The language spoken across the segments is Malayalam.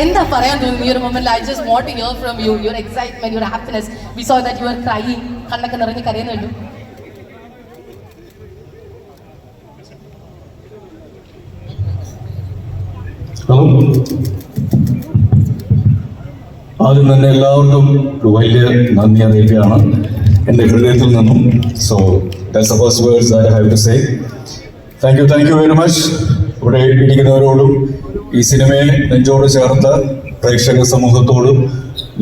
എന്താ പറയാൻ തോന്നുന്നു ഈ ഒരു മൊമെന്റിൽ? I just want to hear from you, your excitement, your happiness. We saw that you are crying, കണ്ണൊക്കെ നിറഞ്ഞ് കരയുന്നുണ്ട്. ഹലോ, ആദ്യം തന്നെ എല്ലാവർക്കും ഒരു വലിയ നന്ദി അറിയിക്കുകയാണ് എൻ്റെ ഹൃദയത്തിൽ നിന്നും. So that's the first words I have to say. Thank you very much. ഇവിടെ ഇരിക്കുന്നവരോടും ഈ സിനിമയെ നെഞ്ചോട് ചേർത്ത് പ്രേക്ഷക സമൂഹത്തോടും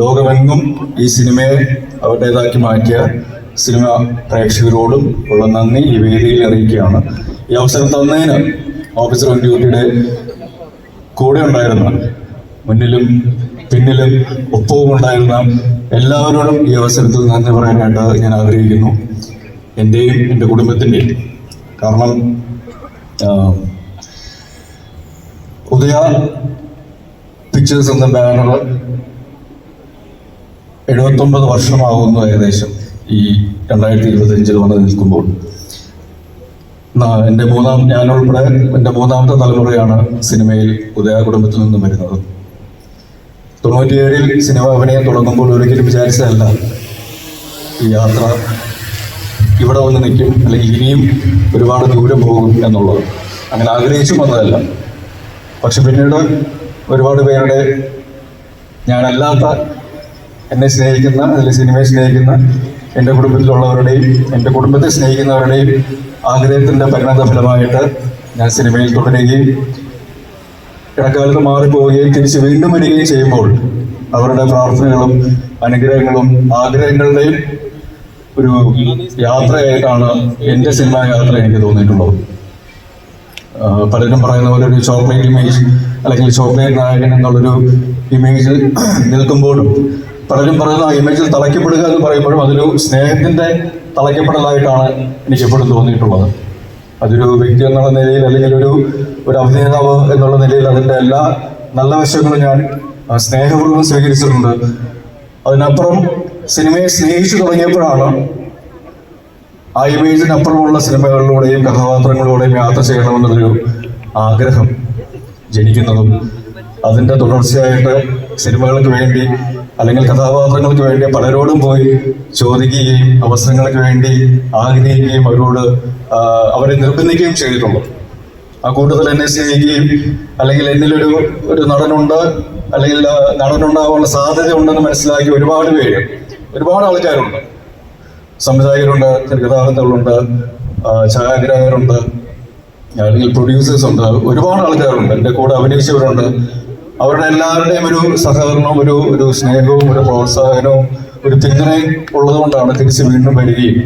ലോകമെങ്ങും ഈ സിനിമയെ അവരുടേതാക്കി മാറ്റിയ സിനിമ പ്രേക്ഷകരോടും ഉള്ള നന്ദി ഈ വേദിയിൽ അറിയിക്കുകയാണ്. ഈ അവസരം തന്നതിന് ഓഫീസർ ഓൺ ഡ്യൂട്ടിയുടെ കൂടെ ഉണ്ടായിരുന്ന, മുന്നിലും പിന്നിലും ഒപ്പവും ഉണ്ടായിരുന്ന എല്ലാവരോടും ഈ അവസരത്തിൽ നന്ദി പറയാനായിട്ട് ഞാൻ ആഗ്രഹിക്കുന്നു, എൻ്റെയും എൻ്റെ കുടുംബത്തിൻ്റെയും. കാരണം ഉദയ പിക്ചേഴ്സ് എന്ന ബാനർ 79 വർഷമാകുന്നു ഏകദേശം ഈ 2025 വന്ന് നിൽക്കുമ്പോൾ. ഞാനുൾപ്പെടെ എൻ്റെ മൂന്നാമത്തെ തലമുറയാണ് സിനിമയിൽ ഉദയ കുടുംബത്തിൽ നിന്നും വരുന്നത്. 97-ൽ സിനിമ അഭിനയം തുടങ്ങുമ്പോൾ ഒരിക്കലും വിചാരിച്ചതല്ല ഈ യാത്ര ഇവിടെ വന്ന് നിൽക്കും, അല്ലെങ്കിൽ ഇനിയും ഒരുപാട് ദൂരം പോകും എന്നുള്ളത്. അങ്ങനെ ആഗ്രഹിച്ചു വന്നതല്ല. പക്ഷെ പിന്നീട് ഒരുപാട് പേരുടെ, ഞാനല്ലാത്ത എന്നെ സ്നേഹിക്കുന്ന, അല്ലെങ്കിൽ സിനിമയെ സ്നേഹിക്കുന്ന എൻ്റെ കുടുംബത്തിലുള്ളവരുടെയും എൻ്റെ കുടുംബത്തെ സ്നേഹിക്കുന്നവരുടെയും ആഗ്രഹത്തിൻ്റെ പരിണത ഫലമായിട്ട് ഞാൻ സിനിമയിൽ തുടരുകയും ഇടക്കാലത്ത് മാറിപ്പോവുകയും തിരിച്ച് വീണ്ടും വരികയും ചെയ്യുമ്പോൾ അവരുടെ പ്രാർത്ഥനകളും അനുഗ്രഹങ്ങളും ആഗ്രഹങ്ങളുടെയും ഒരു യാത്രയായിട്ടാണ് എൻ്റെ സിനിമാ യാത്ര എനിക്ക് തോന്നിയിട്ടുള്ളത്. പലരും പറയുന്ന പോലെ ഒരു ചോക്ലേറ്റ് ഇമേജ്, അല്ലെങ്കിൽ ചോക്ലേറ്റ് നായകൻ എന്നുള്ളൊരു ഇമേജിൽ നിൽക്കുമ്പോഴും പലരും പറയുന്ന ആ ഇമേജിൽ തളയ്ക്കപ്പെടുക എന്ന് പറയുമ്പോഴും അതൊരു സ്നേഹത്തിൻ്റെ തളയ്ക്കപ്പെടലായിട്ടാണ് എനിക്ക് എപ്പോഴും തോന്നിയിട്ടുള്ളത്. അതൊരു വ്യക്തി എന്നുള്ള നിലയിൽ, അല്ലെങ്കിൽ ഒരു അഭിനേതാവ് എന്നുള്ള നിലയിൽ അതിൻ്റെ എല്ലാ നല്ല വശങ്ങളും ഞാൻ സ്നേഹപൂർവ്വം സ്വീകരിച്ചിട്ടുണ്ട്. അതിനപ്പുറം സിനിമയെ സ്നേഹിച്ചു തുടങ്ങിയപ്പോഴാണ് ആ ഇമേജിനപ്പുറമുള്ള സിനിമകളിലൂടെയും കഥാപാത്രങ്ങളിലൂടെയും യാത്ര ചെയ്യണമെന്നൊരു ആഗ്രഹം ജനിക്കുന്നതും അതിൻ്റെ തുടർച്ചയായിട്ട് സിനിമകൾക്ക് വേണ്ടി, അല്ലെങ്കിൽ കഥാപാത്രങ്ങൾക്ക് വേണ്ടി പലരോടും പോയി ചോദിക്കുകയും അവസരങ്ങൾക്ക് വേണ്ടി ആഗ്രഹിക്കുകയും അവരെ നിർബന്ധിക്കുകയും ചെയ്തിട്ടുള്ളൂ. ആ കൂട്ടത്തിൽ എന്നെ സ്നേഹിക്കുകയും, അല്ലെങ്കിൽ എന്നിലൊരു നടനുണ്ട്, അല്ലെങ്കിൽ നടനുണ്ടാകാനുള്ള സാധ്യത ഉണ്ടെന്ന് മനസ്സിലാക്കി ഒരുപാട് ആൾക്കാരുണ്ട്. സംവിധായകരുണ്ട്, തിരക്കഥാകൃത്തുകളുണ്ട്, ഛായാഗ്രാഹകരുണ്ട്, അല്ലെങ്കിൽ പ്രൊഡ്യൂസേഴ്സ് ഉണ്ട്, ഒരുപാട് ആൾക്കാരുണ്ട്, എൻ്റെ കൂടെ അഭിനയിച്ചവരുണ്ട്. അവരുടെ എല്ലാവരുടെയും ഒരു സഹകരണവും ഒരു സ്നേഹവും ഒരു പ്രോത്സാഹനവും ഒരു പിന്തുണയും ഉള്ളതുകൊണ്ടാണ് തിരിച്ച് വീണ്ടും വരികയും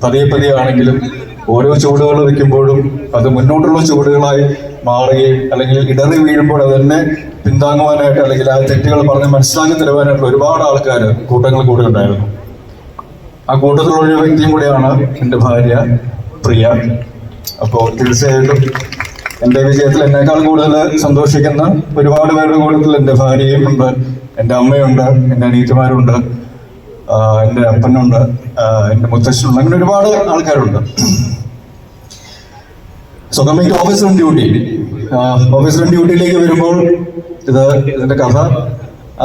പതിയെ ആണെങ്കിലും ഓരോ ചുവടുകൾ വയ്ക്കുമ്പോഴും അത് മുന്നോട്ടുള്ള ചുവടുകളായി മാറുകയും, അല്ലെങ്കിൽ ഇടറി വീഴുമ്പോൾ അതെന്നെ പിന്താങ്ങുവാനായിട്ട്, അല്ലെങ്കിൽ ആ തെറ്റുകൾ പറഞ്ഞ് മനസ്സിലാക്കി തരുവാനായിട്ട് ഒരുപാട് ആൾക്കാർ കൂട്ടങ്ങൾ കൂടെ ഉണ്ടായിരുന്നു. ആ കൂട്ടത്തിലുള്ള ഒരു വ്യക്തിയും കൂടെയാണ് എൻ്റെ ഭാര്യ പ്രിയ. അപ്പോൾ തീർച്ചയായിട്ടും എൻ്റെ വിജയത്തിൽ എന്നേക്കാൾ കൂടുതൽ സന്തോഷിക്കുന്ന ഒരുപാട് പേരുടെ കൂട്ടത്തിൽ എൻ്റെ ഭാര്യയും ഉണ്ട്, എൻ്റെ അമ്മയുണ്ട്, എൻ്റെ അനിയത്തിമാരുണ്ട്, എൻ്റെ അപ്പനുണ്ട്, എൻ്റെ മുത്തശ്ശനുണ്ട്, അങ്ങനെ ഒരുപാട് ആൾക്കാരുണ്ട്. So coming to officer on duty. Officer on ഡ്യൂട്ടിയിലേക്ക് വരുമ്പോൾ ഇതിൻ്റെ കഥ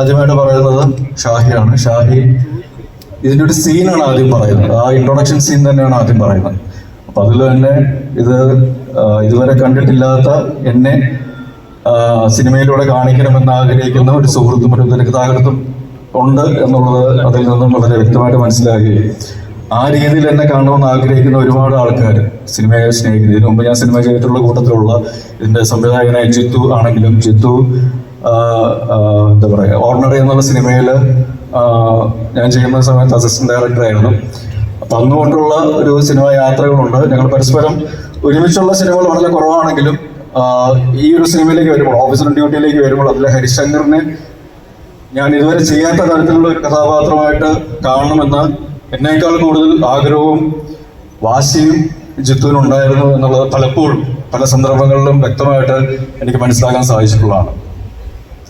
ആദ്യമായിട്ട് പറയുന്നത് ഷാഹിയാണ്. ഷാഹി ഇതിൻ്റെ ഒരു സീനാണ് ആദ്യം പറയുന്നത്. ആ ഇൻട്രൊഡക്ഷൻ സീൻ തന്നെയാണ് ആദ്യം പറയുന്നത്. അപ്പം അതിൽ തന്നെ ഇതുവരെ കണ്ടിട്ടില്ലാത്ത എന്നെ സിനിമയിലൂടെ കാണിക്കണമെന്ന് ആഗ്രഹിക്കുന്ന ഒരു സുഹൃത്തും ഒരു തിരക്കഥാകൃത്തും ഉണ്ട് എന്നുള്ളത് അതിൽ നിന്നും വളരെ വ്യക്തമായിട്ട് മനസ്സിലാകുകയും ആ രീതിയിൽ എന്നെ കാണണമെന്ന് ആഗ്രഹിക്കുന്ന ഒരുപാട് ആൾക്കാർ സിനിമയെ സ്നേഹിക്കുന്നു. ഇതിനു മുമ്പ് ഞാൻ സിനിമ ചെയ്തിട്ടുള്ള കൂട്ടത്തിലുള്ള ഇതിൻ്റെ സംവിധായകനായ ജിത്തു ആണെങ്കിലും, ജിത്തു എന്താ പറയുക, ഓർഡിനറി എന്നുള്ള സിനിമയിൽ ഞാൻ ചെയ്യുന്ന സമയത്ത് അസിസ്റ്റന്റ് ഡയറക്ടറായിരുന്നു. അപ്പം അന്നുകൊണ്ടുള്ള ഒരു സിനിമ യാത്രകളുണ്ട്. ഞങ്ങൾ പരസ്പരം ഒരുമിച്ചുള്ള സിനിമകൾ വളരെ കുറവാണെങ്കിലും ഈ ഒരു സിനിമയിലേക്ക് വരുമ്പോൾ, ഓഫീസർ ഡ്യൂട്ടിയിലേക്ക് വരുമ്പോൾ അതിലെ ഹരിശങ്കറിനെ ഞാൻ ഇതുവരെ ചെയ്യാത്ത തരത്തിലുള്ള ഒരു കഥാപാത്രമായിട്ട് കാണണമെന്ന് എന്നേക്കാൾ കൂടുതൽ ആഗ്രഹവും വാശിയും ജിത്തുവിനുണ്ടായിരുന്നു എന്നുള്ളത് പലപ്പോഴും പല സന്ദർഭങ്ങളിലും വ്യക്തമായിട്ട് എനിക്ക് മനസ്സിലാക്കാൻ സാധിച്ചിട്ടുള്ളതാണ്.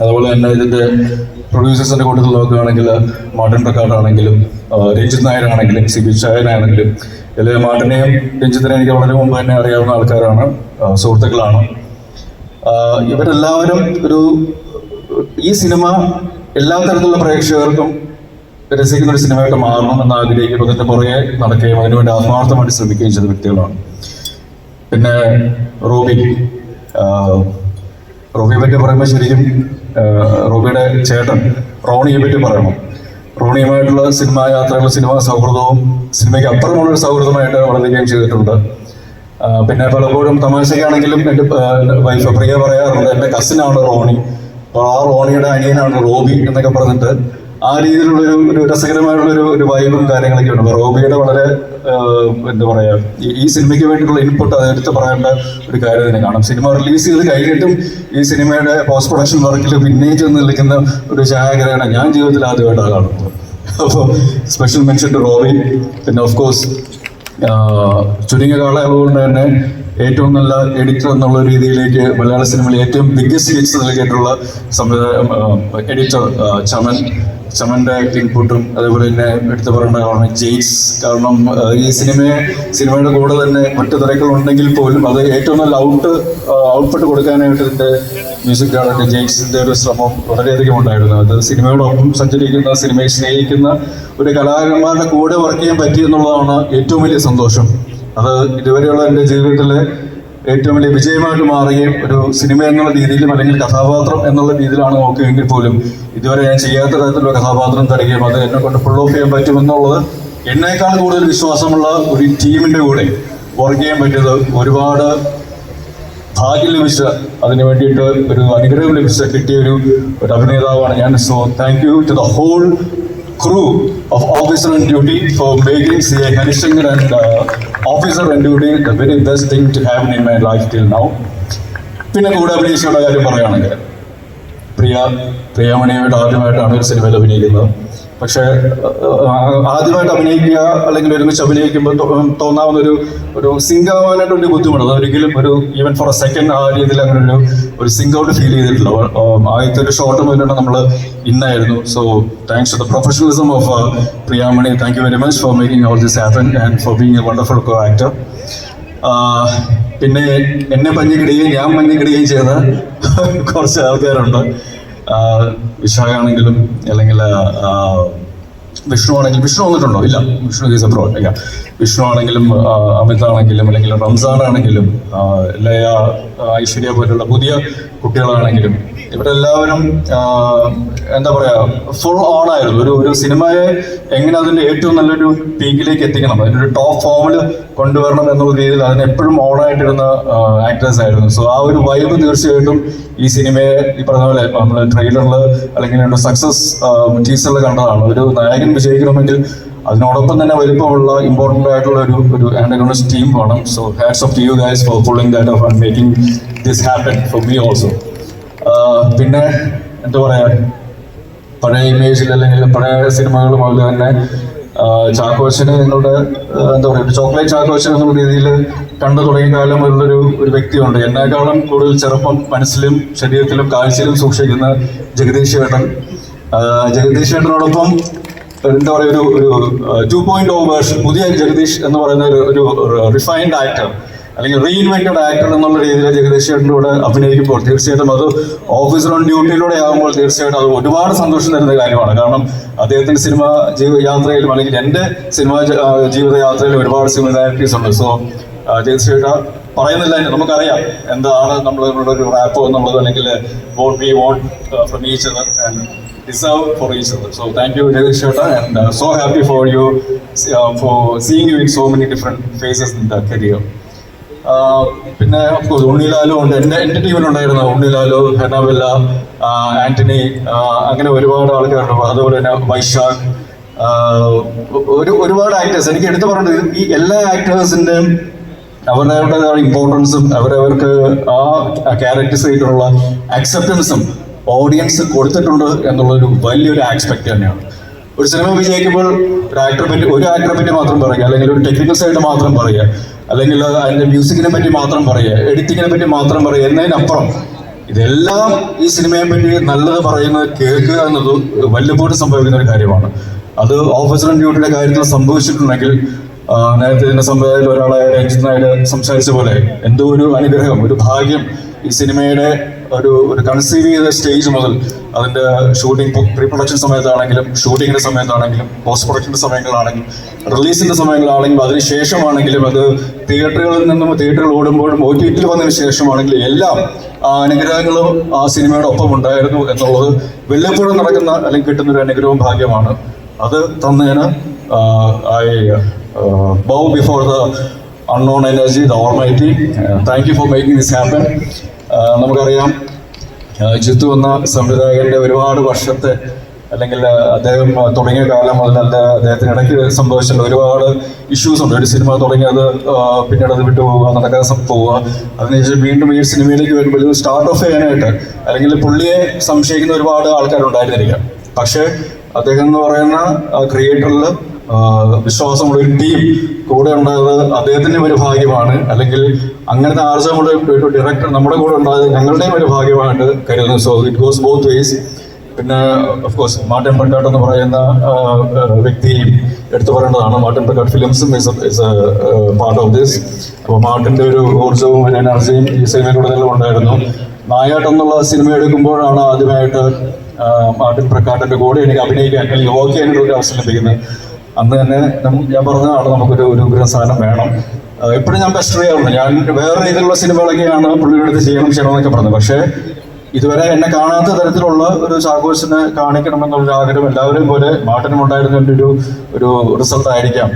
അതുപോലെ തന്നെ ഇതിൻ്റെ പ്രൊഡ്യൂസേഴ്സിൻ്റെ കൂട്ടത്തിൽ നോക്കുകയാണെങ്കിൽ മാർട്ടിൻ പ്രക്കാട്ടാണെങ്കിലും, രഞ്ജിത് നായരാണെങ്കിലും, സിബി ചായനാണെങ്കിലും, ഇതിൽ മാർട്ടിനെയും രഞ്ജിത്തിനെയും എനിക്ക് വളരെ മുമ്പ് തന്നെ അറിയാവുന്ന ആൾക്കാരാണ്, സുഹൃത്തുക്കളാണ്. ഇവരെല്ലാവരും ഈ സിനിമ എല്ലാ തരത്തിലുള്ള പ്രേക്ഷകർക്കും രസിക്കുന്ന ഒരു സിനിമയായിട്ട് മാറണം എന്ന് ആഗ്രഹിക്കുകയും അതിന്റെ പുറകെ നടക്കുകയും അതിനുവേണ്ടി ആത്മാർത്ഥമായിട്ട് ശ്രമിക്കുകയും ചെയ്ത വ്യക്തികളാണ്. പിന്നെ റോബിയെ പറ്റി പറയുമ്പോൾ ശരിക്കും റോബിയുടെ ചേട്ടൻ റോണിയെ പറ്റി പറയണം. റോണിയുമായിട്ടുള്ള സിനിമാ യാത്രകളും സിനിമാ സൗഹൃദവും സിനിമയ്ക്ക് അപ്പുറമുള്ളൊരു സൗഹൃദമായിട്ട് വളരുകയും ചെയ്തിട്ടുണ്ട്. പിന്നെ പലപ്പോഴും തമാശയ്ക്കാണെങ്കിലും എൻ്റെ വൈഫ് പ്രിയ പറയാറുണ്ട്, എൻ്റെ കസിനാണ് റോണി, അപ്പോൾ ആ റോണിയുടെ അനിയനാണ് റോബി എന്നൊക്കെ പറഞ്ഞിട്ട് ആ രീതിയിലുള്ളൊരു രസകരമായിട്ടുള്ളൊരു വൈബും കാര്യങ്ങളൊക്കെ ഉണ്ട്. റോബിയുടെ വളരെ എന്താ പറയുക, ഈ സിനിമയ്ക്ക് വേണ്ടിയിട്ടുള്ള ഇൻപുട്ട് അത് എടുത്ത് പറയേണ്ട ഒരു കാര്യം തന്നെ കാണും. സിനിമ റിലീസ് ചെയ്ത് കഴിഞ്ഞിട്ടും ഈ സിനിമയുടെ പോസ്റ്റ് പ്രൊഡക്ഷൻ വർക്കിൽ പിന്നെയും ചെന്ന് നിൽക്കുന്ന ഒരു ഛായാഗ്രഹണം ഞാൻ ജീവിതത്തിൽ ആദ്യമായിട്ടാണ് കാണുന്നത്. അപ്പോൾ സ്പെഷ്യൽ മെൻഷൻ ടു റോബി. പിന്നെ ഓഫ് കോഴ്സ് ചുരുങ്ങിയ കാലയളവുകൊണ്ട് തന്നെ ഏറ്റവും നല്ല എഡിറ്റർ എന്നുള്ള രീതിയിലേക്ക് മലയാള സിനിമയിൽ ഏറ്റവും ബിഗ്ഗസ്റ്റ് ഹിറ്റ്സ് നൽകിയിട്ടുള്ള എഡിറ്റർ ചമന്റെ ഇൻപുട്ടും അതേപോലെ തന്നെ എടുത്തു പറയേണ്ട കാരണം ജെയ്സ്. കാരണം ഈ സിനിമയുടെ കൂടെ തന്നെ മറ്റു തിരക്കുകളുണ്ടെങ്കിൽ പോലും അത് ഏറ്റവും നല്ല ഔട്ട്പുട്ട് കൊടുക്കാനായിട്ട് ഇതിന്റെ മ്യൂസിക് ഡയറക്ടർ ജെയ്സിന്റെ ഒരു ശ്രമം വളരെയധികം ഉണ്ടായിരുന്നു. അത് സിനിമയോടൊപ്പം സഞ്ചരിക്കുന്ന, സിനിമയെ സ്നേഹിക്കുന്ന ഒരു കലാകാരന്മാരുടെ കൂടെ വർക്ക് ചെയ്യാൻ പറ്റി എന്നുള്ളതാണ് ഏറ്റവും വലിയ സന്തോഷം. അത് ഇതുവരെയുള്ള എൻ്റെ ജീവിതത്തിലെ ഏറ്റവും വലിയ വിജയമായിട്ട് മാറുകയും ഒരു സിനിമ എന്നുള്ള രീതിയിലും അല്ലെങ്കിൽ കഥാപാത്രം എന്നുള്ള രീതിയിലാണ് നോക്കുകയെങ്കിൽ പോലും ഇതുവരെ ഞാൻ ചെയ്യാത്ത തരത്തിലുള്ള കഥാപാത്രം തരികയും അത് എന്നെ കൊണ്ട് ഫുൾ ഓഫ് ചെയ്യാൻ പറ്റുമെന്നുള്ളത് എന്നേക്കാൾ കൂടുതൽ വിശ്വാസമുള്ള ഒരു ടീമിൻ്റെ കൂടെ വർക്ക് ചെയ്യാൻ പറ്റിയത് ഒരുപാട് ഭാഗ്യം ലഭിച്ച, അതിന് വേണ്ടിയിട്ട് ഒരു അനുഗ്രഹം കിട്ടിയ ഒരു അഭിനേതാവാണ് ഞാൻ. So thank you to the whole crew of Officer on Duty for making C.A. Hanishankar and Officer on Duty the very best thing to happen in my life till now. പിന്നെ കൂടെ അഭിനയിച്ചുള്ള കാര്യം പറയുകയാണെങ്കിൽ പ്രിയാമണിയുമായിട്ട് ആദ്യമായിട്ടാണ് ഒരു സിനിമയിൽ അഭിനയിക്കുന്നത്. പക്ഷേ ആദ്യമായിട്ട് അഭിനയിക്കുക അല്ലെങ്കിൽ ഒരുമിച്ച് അഭിനയിക്കുമ്പോൾ തോന്നാവുന്ന ഒരു സിങ്ക് ആവാനായിട്ടൊരു ബുദ്ധിമുട്ട്. അതൊരിക്കലും ഈവൻ ഫോർ എ സെക്കൻഡ് ആ രീതിയിൽ അങ്ങനെ ഒരു സിങ്ക് ഔട്ട് ഫീൽ ചെയ്തിട്ടില്ല. ആദ്യത്തെ ഒരു ഷോട്ട് മുതലാണ് നമ്മൾ ഇന്നായിരുന്നു. So thanks to the professionalism of Priyamani. Thank you very much for making all this happen and for being a wonderful co actor. പിന്നെ എന്നെ മഞ്ഞിക്കിടുകയും ഞാൻ മഞ്ഞിക്കിടുകയും ചെയ്ത കുറച്ച് ആൾക്കാരുണ്ട്. വിശാഖാണെങ്കിലും അല്ലെങ്കിൽ വിഷ്ണു വന്നിട്ടുണ്ടോ? ഇല്ല, വിഷ്ണു ഈസ് അബ്രോഡ്. ഇല്ല, വിഷ്ണു ആണെങ്കിലും അമിതാണെങ്കിലും അല്ലെങ്കിൽ റംസാൻ ആണെങ്കിലും ലയ, ഐശ്വര്യ പോലുള്ള പുതിയ കുട്ടികളാണെങ്കിലും ഇവരെല്ലാവരും എന്താ പറയാ, ഫുൾ ഓൺ ആയിരുന്നു. ഒരു സിനിമയെ എങ്ങനെ അതിന്റെ ഏറ്റവും നല്ലൊരു പീക്കിലേക്ക് എത്തിക്കണം, അതിന്റെ ഒരു ടോപ്പ് ഫോമിൽ കൊണ്ടുവരണം എന്നുള്ള രീതിയിൽ അതിന് എപ്പോഴും ഓൺ ആയിട്ടിരുന്ന ആക്ടേഴ്സ് ആയിരുന്നു. സോ ആ ഒരു വൈബ് തീർച്ചയായിട്ടും ഈ സിനിമയെ ഈ പറഞ്ഞ പോലെ നമ്മൾ ട്രെയിലറിൽ അല്ലെങ്കിൽ സക്സസ് ടീസറിൽ കണ്ടതാണ്. ഒരു നായകൻ വിജയിക്കണമെങ്കിൽ അതിനോടൊപ്പം തന്നെ വലിപ്പമുള്ള ഇമ്പോർട്ടൻ്റ് ആയിട്ടുള്ള ഒരു ആന്റഗോണിസ്റ്റ് ടീം വേണം. So hats off to you guys for pulling that off and making this happen for me also. പിന്നെ എന്താ പറയാ, പഴയ ഇമേജിൽ അല്ലെങ്കിൽ പഴയ സിനിമകൾ മുതൽ തന്നെ ചാക്കോച്ചന് നിങ്ങളുടെ എന്താ പറയുക, ചോക്ലേറ്റ് ചാക്കോച്ചൻ എന്നുള്ള രീതിയിൽ കണ്ടു തുടങ്ങിയ കാലം ഒരു വ്യക്തിയുണ്ട്. എന്നേക്കാളും കൂടുതൽ ചെറുപ്പം മനസ്സിലും ശരീരത്തിലും കാഴ്ചയിലും സൂക്ഷിക്കുന്ന ജഗദീഷ് ചേട്ടനോടൊപ്പം എന്താ പറയുക, ഒരു 2.0 വേർഷൻ, പുതിയ ജഗദീഷ് എന്ന് പറയുന്ന ഒരു റിഫൈൻഡ് ആക്ടർ അല്ലെങ്കിൽ റീഇൻവെന്റഡ് ആക്ടർ എന്നുള്ള രീതിയിൽ ജഗദീഷ് ചേട്ടൻ്റെ കൂടെ അഭിനയിക്കുമ്പോൾ തീർച്ചയായിട്ടും അത് ഓഫീസർ ഓൺ ഡ്യൂട്ടിയിലൂടെ ആകുമ്പോൾ തീർച്ചയായിട്ടും അത് ഒരുപാട് സന്തോഷം തരുന്ന കാര്യമാണ്. കാരണം അദ്ദേഹത്തിന്റെ സിനിമ യാത്രയിലും അല്ലെങ്കിൽ എൻ്റെ സിനിമാ ജീവിതയാത്രയിലും ഒരുപാട് സിമിലാരിറ്റീസ് ഉണ്ട്. സോ തീർച്ചയായിട്ടും പറയുന്നില്ല, നമുക്കറിയാം എന്താണ് നമ്മളുടെ ഒരു റാപ്പ് എന്നുള്ളത്, അല്ലെങ്കിൽ what we want from each other and deserve for each other. So thank you, Jagdish Chota, and so happy for you, for seeing you in so many different phases in the career. പിന്നെ ഓഫ്കോഴ്സ് ഉണ്ണിലാലു ഉണ്ട്, എൻ്റെ ടീമിലുണ്ടായിരുന്ന ഉണ്ണിലാലു, ഹെനാബെല്ല, ആന്റണി, അങ്ങനെ ഒരുപാട് ആൾക്കാരുണ്ട്. അതുപോലെ തന്നെ വൈശാഖ്, ഒരുപാട് ആക്ടേഴ്സ്. എനിക്ക് എടുത്തു പറഞ്ഞത് ഈ എല്ലാ ആക്ടേഴ്സിൻ്റെയും അവരവരുടേതായ ഇമ്പോർട്ടൻസും അവരവർക്ക് ആ ക്യാരക്ടേഴ്സ് ആയിട്ടുള്ള അക്സെപ്റ്റൻസും ഓഡിയൻസ് കൊടുത്തിട്ടുണ്ട് എന്നുള്ളൊരു വലിയൊരു ആസ്പെക്ട് തന്നെയാണ്. ഒരു സിനിമ വിജയിക്കുമ്പോൾ ഒരു ആക്ടറെ പറ്റി മാത്രം പറയുക, അല്ലെങ്കിൽ ഒരു ടെക്നിക്കൽ സൈഡ് മാത്രം പറയുക, അല്ലെങ്കിൽ അതിൻ്റെ മ്യൂസിക്കിനെ പറ്റി മാത്രം പറയുക, എഡിറ്റിങ്ങിനെ പറ്റി മാത്രം പറയുക എന്നതിനപ്പുറം ഇതെല്ലാം ഈ സിനിമയെ പറ്റി നല്ലത് പറയുന്നത് കേൾക്കുക എന്നത് വല്ലപ്പോഴും സംഭവിക്കുന്ന ഒരു കാര്യമാണ്. അത് ഓഫീസർ ഓൺ ഡ്യൂട്ടിയുടെ കാര്യത്തിൽ സംഭവിച്ചിട്ടുണ്ടെങ്കിൽ നേരത്തെ ഇതിന്റെ സംവിധായകർ ഒരാളായ രഞ്ജിത് നായർ സംസാരിച്ച പോലെ എന്തോ ഒരു അനുഗ്രഹം, ഒരു ഭാഗ്യം ഈ സിനിമയുടെ ഒരു കൺസീവ് ചെയ്ത സ്റ്റേജ് മുതൽ അതിൻ്റെ ഷൂട്ടിംഗ് പ്രീ പ്രൊഡക്ഷൻ സമയത്താണെങ്കിലും ഷൂട്ടിങ്ങിൻ്റെ സമയത്താണെങ്കിലും പോസ്റ്റ് പ്രൊഡക്ഷൻ്റെ സമയങ്ങളാണെങ്കിലും റിലീസിൻ്റെ സമയങ്ങളാണെങ്കിലും അതിനുശേഷമാണെങ്കിലും അത് തിയേറ്ററുകൾ ഓടുമ്പോഴും OTT വന്നതിന് ശേഷമാണെങ്കിലും എല്ലാം ആ അനുഗ്രഹങ്ങളും ആ സിനിമയുടെ ഒപ്പം ഉണ്ടായിരുന്നു എന്നുള്ളത് വല്ലപ്പോഴും നടക്കുന്ന അല്ലെങ്കിൽ കിട്ടുന്ന ഒരു അനുഗ്രഹവും ഭാഗ്യമാണ്. അത് തന്നതിന് I bow before the unknown energy, the Almighty. Thank you for making this happen. നമുക്കറിയാം ജിത്തു എന്ന സംവിധായകന്റെ ഒരുപാട് വർഷത്തെ അല്ലെങ്കിൽ അദ്ദേഹം തുടങ്ങിയ കാലം മുതൽ അദ്ദേഹത്തിന് ഇടയ്ക്ക് സംഭവിച്ചിട്ടുള്ള ഒരുപാട് ഇഷ്യൂസ് ഉണ്ട്. ഒരു സിനിമ തുടങ്ങിയത് പിന്നീട് അത് വിട്ടുപോവുക, നടക്കാതെ പോവുക, അതിനുശേഷം വീണ്ടും ഈ സിനിമയിലേക്ക് വരുമ്പോൾ ഇത് സ്റ്റാർട്ട് ഓഫ് ചെയ്യാനായിട്ട് അല്ലെങ്കിൽ പുള്ളിയെ സംശയിക്കുന്ന ഒരുപാട് ആൾക്കാരുണ്ടായിരുന്നിരിക്കാം. പക്ഷേ അദ്ദേഹം എന്ന് പറയുന്ന ക്രിയേറ്ററിൽ വിശ്വാസമുള്ള ഒരു ടീം കൂടെ ഉണ്ടായത് അദ്ദേഹത്തിൻ്റെ ഒരു ഭാഗ്യമാണ്. അല്ലെങ്കിൽ അങ്ങനത്തെ ആർജമുള്ള ഒരു ഡയറക്ടർ നമ്മുടെ കൂടെ ഉണ്ടായത് ഞങ്ങളുടെയും ഒരു ഭാഗ്യമായിട്ട് കരുതുന്നു. So it goes both ways. പിന്നെ ഓഫ് കോഴ്സ് മാർട്ടിൻ പ്രക്കാട്ട് എന്ന് പറയുന്ന വ്യക്തിയും എടുത്തു പറയേണ്ടതാണ്. മാർട്ടിൻ പ്രക്കാട്ട് ഫിലിംസും ഇസ് പാർട്ട് ഓഫ് ദിസ്. അപ്പോൾ മാർട്ടിൻ്റെ ഒരു ഊർജ്ജവും ഒരു എനർജിയും ഈ സിനിമയിലൂടെ ഉണ്ടായിരുന്നു. നായാട്ട് എന്നുള്ള സിനിമ എടുക്കുമ്പോഴാണ് ആദ്യമായിട്ട് മാർട്ടിൻ പ്രക്കാട്ടിൻ്റെ കൂടെ എനിക്ക് അഭിനയിക്കാൻ അല്ലെങ്കിൽ വർക്ക് ചെയ്യാനുള്ള ഒരു അവസരം ലഭിക്കുന്നത്. അന്ന് തന്നെ ഞാൻ പറഞ്ഞതാണ് നമുക്കൊരു സാധനം വേണം. എപ്പോഴും ഞാൻ ബെസ്റ്റ് ചെയ്യാറുണ്ട്. ഞാൻ വേറെ രീതിയിലുള്ള സിനിമകളൊക്കെയാണ് പുള്ളിയുടെ അടുത്ത് ചെയ്യണമെന്നൊക്കെ പറഞ്ഞത്. പക്ഷേ ഇതുവരെ എന്നെ കാണാത്ത തരത്തിലുള്ള ഒരു ചാക്കോച്ചിനെ കാണിക്കണമെന്നുള്ളൊരു ആഗ്രഹം എല്ലാവരെയും പോലെ മാർട്ടിനും ഉണ്ടായിരുന്നതിൻ്റെ ഒരു റിസൾട്ട് ആയിരിക്കാം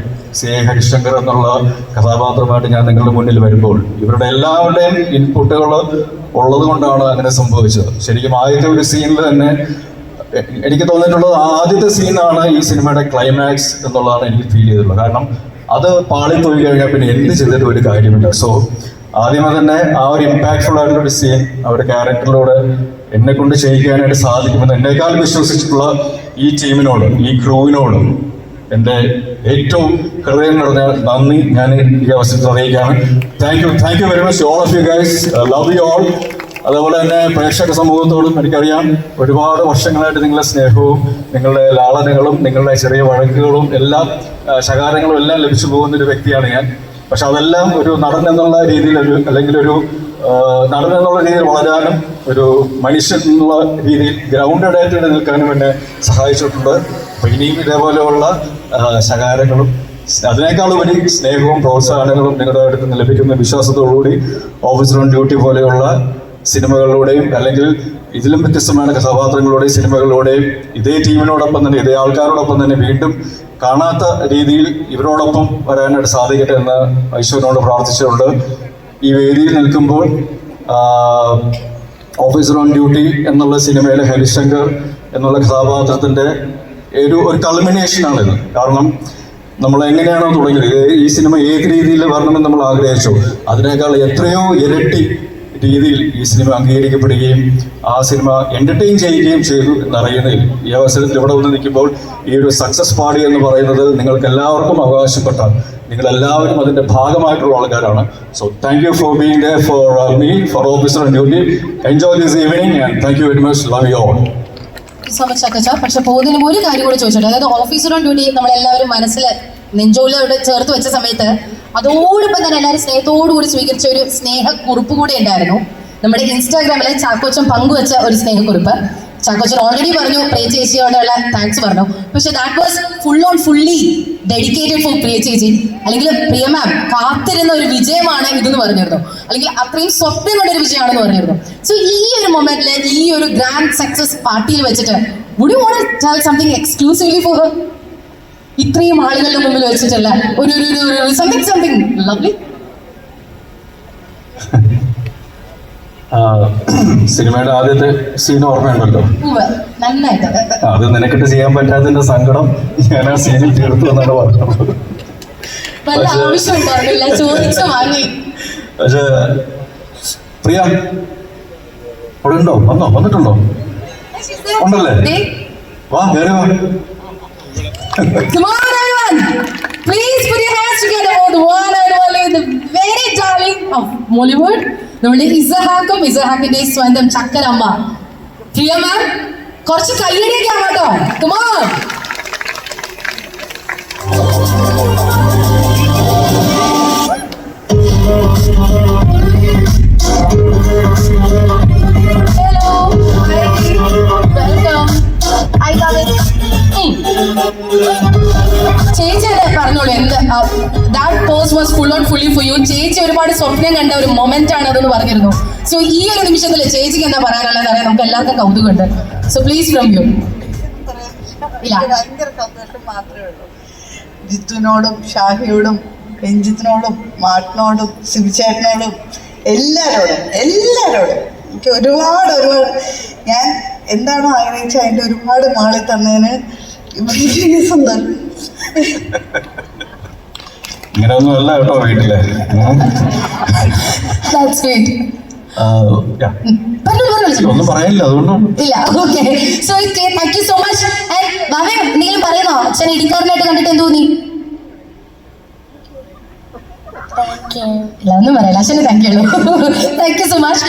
ഹരിശങ്കർ എന്നുള്ള കഥാപാത്രമായിട്ട് ഞാൻ നിങ്ങളുടെ മുന്നിൽ വരുമ്പോൾ. ഇവരുടെ എല്ലാവരുടെയും ഇൻപുട്ടുകൾ ഉള്ളത് കൊണ്ടാണ് അങ്ങനെ സംഭവിച്ചത്. ശരിക്കും ആദ്യത്തെ ഒരു സീനിൽ തന്നെ എനിക്ക് തോന്നിയിട്ടുള്ളത് ആദ്യത്തെ സീനാണ് ഈ സിനിമയുടെ ക്ലൈമാക്സ് എന്നുള്ളതാണ് എനിക്ക് ഫീൽ ചെയ്തിട്ടുള്ളത്. കാരണം അത് പാളിപ്പോയി കഴിഞ്ഞാൽ പിന്നെ എന്ത് ചെയ്തിട്ട് ഒരു കാര്യമില്ല. സോ ആദ്യമേ തന്നെ ആ ഒരു ഇമ്പാക്ട്ഫുൾ ആയിട്ടുള്ള ഒരു സീൻ അവരുടെ ക്യാരക്ടറിലൂടെ എന്നെ കൊണ്ട് ചെയ്യിക്കാനായിട്ട് സാധിക്കുമെന്ന് എന്നേക്കാൾ വിശ്വസിച്ചിട്ടുള്ള ഈ ടീമിനോട്, ഈ ക്രൂവിനോട് എൻ്റെ ഏറ്റവും ഹൃദയം നിറഞ്ഞ നന്ദി ഞാൻ ഈ അവസരത്തിൽ അറിയിക്കുകയാണ്. Thank you very much all of you guys. Love you all. അതുപോലെ തന്നെ പ്രേക്ഷക സമൂഹത്തോടും എനിക്കറിയാം ഒരുപാട് വർഷങ്ങളായിട്ട് നിങ്ങളുടെ സ്നേഹവും നിങ്ങളുടെ ലാളനകളും നിങ്ങളുടെ ചെറിയ വഴക്കുകളും എല്ലാം ശകാരങ്ങളും എല്ലാം ലഭിച്ചു പോകുന്ന ഒരു വ്യക്തിയാണ് ഞാൻ. പക്ഷെ അതെല്ലാം ഒരു നടൻ എന്നുള്ള രീതിയിൽ അല്ലെങ്കിൽ ഒരു നടൻ എന്നുള്ള രീതിയിൽ വളരാനും ഒരു മനുഷ്യൻ എന്നുള്ള രീതിയിൽ ഗ്രൗണ്ടഡ് ആയിട്ട് നിൽക്കാനും എന്നെ സഹായിച്ചിട്ടുണ്ട്. അപ്പോൾ ഇനിയും ഇതേപോലെയുള്ള ശകാരങ്ങളും അതിനേക്കാളുപരി സ്നേഹവും പ്രോത്സാഹനങ്ങളും നിങ്ങളുടെ അടുത്ത് നിന്ന് ലഭിക്കുന്ന വിശ്വാസത്തോടുകൂടി ഓഫീസർ ഓൺ ഡ്യൂട്ടി പോലെയുള്ള സിനിമകളിലൂടെയും അല്ലെങ്കിൽ ഇതിലും വ്യത്യസ്തമായ കഥാപാത്രങ്ങളുടെയും സിനിമകളിലൂടെയും ഇതേ ടീമിനോടൊപ്പം തന്നെ ഇതേ ആൾക്കാരോടൊപ്പം തന്നെ വീണ്ടും കാണാത്ത രീതിയിൽ ഇവരോടൊപ്പം വരാനായിട്ട് സാധിക്കട്ടെ എന്ന് ഈശ്വരനോട് പ്രാർത്ഥിച്ചുകൊണ്ട് ഈ വേദിയിൽ നിൽക്കുമ്പോൾ ഓഫീസർ ഓൺ ഡ്യൂട്ടി എന്നുള്ള സിനിമയിലെ ഹരിശങ്കർ എന്നുള്ള കഥാപാത്രത്തിൻ്റെ ഒരു കൾമിനേഷനാണിത്. കാരണം നമ്മൾ എങ്ങനെയാണോ തുടങ്ങിയത്, ഈ സിനിമ ഏത് രീതിയിൽ വരണമെന്ന് നമ്മൾ ആഗ്രഹിച്ചു, അതിനേക്കാൾ എത്രയോ ഇരട്ടി രീതിയിൽ ഈ സിനിമ അംഗീകരിക്കപ്പെടുകയും ആ സിനിമ എൻ്റർടൈൻ ചെയ്യുകയും ചെയ്തു എന്നറിയുന്നതിൽ ഈ അവസരത്തിൽ ഇവിടെ വന്ന് നിൽക്കുമ്പോൾ ഈ ഒരു സക്സസ് പാർട്ടി എന്ന് പറയുന്നത് നിങ്ങൾക്ക് എല്ലാവർക്കും അവകാശപ്പെട്ട നിങ്ങളെല്ലാവരും അതിൻ്റെ ഭാഗമായിട്ടുള്ള ആൾക്കാരാണ്. So thank you for being there for me, for officer on duty. Enjoy this evening and thank you very much. Love you all. So much അക്കച്ച. പക്ഷെ പോകുന്നതിന് ഒരു കാര്യം കൂടി ചോദിച്ചോട്ടെ. അതായത് ഓഫീസർ ഓൺ ഡ്യൂട്ടി നമ്മളെല്ലാവരും മനസ്സിൽ നെഞ്ചോലോട് ചേർത്ത് വെച്ച സമയത്ത് അതോടൊപ്പം തന്നെ എല്ലാവരും സ്നേഹത്തോടു കൂടി സ്വീകരിച്ച ഒരു സ്നേഹക്കുറിപ്പ് കൂടെ ഉണ്ടായിരുന്നു. നമ്മുടെ ഇൻസ്റ്റാഗ്രാമിലെ ചാക്കോച്ചൻ പങ്കുവെച്ച ഒരു സ്നേഹക്കുറിപ്പ്. ചാക്കോച്ചൻ ഓൾറെഡി പറഞ്ഞു പ്രിയ ചേച്ചിയോടുള്ള താങ്ക്സ് പറഞ്ഞു. പക്ഷെ that was fully dedicated for Priya ചേച്ചി. അല്ലെങ്കിൽ പ്രിയ മാം കാത്തിരുന്ന ഒരു വിജയമാണ് ഇതെന്ന് പറഞ്ഞിരുന്നു. അല്ലെങ്കിൽ അത്രയും സ്വപ്നം കൊണ്ടൊരു വിജയമാണെന്ന് പറഞ്ഞിരുന്നു. സോ ഈ ഒരു മൊമെന്റിൽ ഈ ഒരു ഗ്രാൻഡ് സക്സസ് പാർട്ടിയിൽ വെച്ചിട്ട് would you want to tell something exclusively for her? ഇത്രയും ആളുകളുടെ മുമ്പിൽ വെച്ചിട്ടല്ല ഒരു സംതിങ് ലവ്ലി. സിനിമയുടെ ആദ്യത്തെ സീൻ ഓർമ്മയുണ്ടല്ലോ, നന്നായിട്ട്. അത് നിനക്കിട്ട് ചെയ്യാൻ പറ്റാത്തതിന്റെ സങ്കടം ഞാൻ ആ സീനിൽ തീർത്തു എന്നാണ് പറഞ്ഞത്. വല്ല ആവശ്യം ഉണ്ടായിരുന്നില്ല, ചോദിച്ചു വാങ്ങി. പക്ഷേ പ്രിയ അവിടെ ഉണ്ടോ? വന്നിട്ടുണ്ടോ? ഉണ്ടല്ലേ? വാ കയറി വാ. Come on everyone, please put your hands together for the one and only, the very darling of Mollywood, നമ്മുടെ ഇസഹാക്കിന്റെ സ്വന്തം ചക്കരമ്മ പ്രിയ മാം. കുറച്ച് കയ്യടിയൊക്കെ ആണോ? Come on. Hello. Hi. Beautifully for you. ചേച്ചി ഒരുപാട് സ്വപ്നം കണ്ട ഒരു മൊമെന്റ് ആണ് അതെന്ന് പറഞ്ഞിരുന്നു. സോ ഈ ഒരു നിമിഷത്തിൽ ചേച്ചിക്ക് എന്താ പറയാനുള്ളത് അറിയാം, നമുക്ക് എല്ലാവർക്കും കൗതുകമുണ്ട്. So please from you. ഇല്ല, ഭയങ്കര സന്തോഷം മാത്രമേ ഉള്ളൂ. ജിത്തുവിനോടും ഷാഹിയോടും രഞ്ജിത്തിനോടും മാട്ടിനോടും ശിവചേട്ടനോടും എല്ലാവരോടും എനിക്ക് ഒരുപാട് ഞാൻ എന്താണോ ആഗ്രഹിച്ചത് അതിൻ്റെ ഒരുപാട് മാളി തന്നതിന് സന്തോഷം. ഇങ്ങനെയൊന്നും അല്ല കേട്ടോ വീട്ടിലെ. that's great. ഒന്നും പറയാനില്ല, അതുകൊണ്ടാണ്. ഇല്ല, okay. So thank you so much. ബാബേ എന്തെങ്കിലും പറയുന്നോ? അച്ഛൻ ഇടിക്കാരനായിട്ട് കണ്ടിട്ട് എന്ത് തോന്നി? ഇല്ല, ഒന്നും പറയല്ല, അച്ഛന് thank you. Thank you so much.